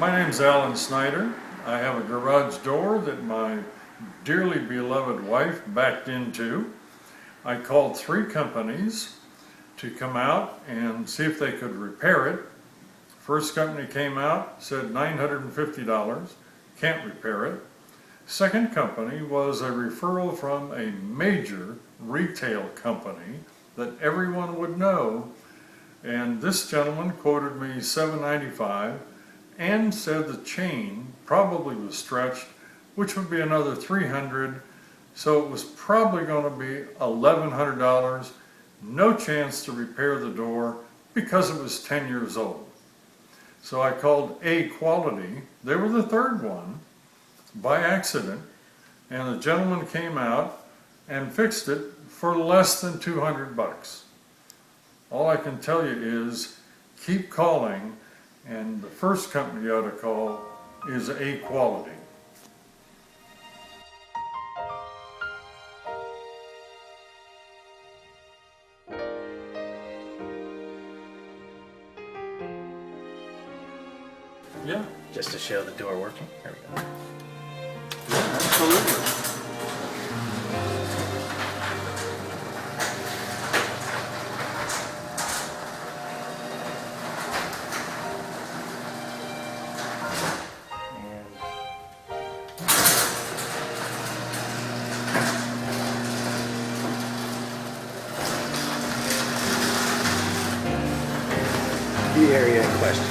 My name's Alan Snyder. I have a garage door that my dearly beloved wife backed into. I called 3 companies to come out and see if they could repair it. First company came out, said $950, can't repair it. Second company was a referral from a major retail company that everyone would know, and this gentleman quoted me $795 and said the chain probably was stretched, which would be another $300, so it was probably going to be $1,100. No chance to repair the door because it was 10 years old. So I called A Quality. They were the third one by accident, and the gentleman came out and fixed it for less than $200. All I can tell you is keep calling, and the first company you ought to call is A Quality. Yeah, Just to show the door working. There we go. yeah, absolutely. The area in question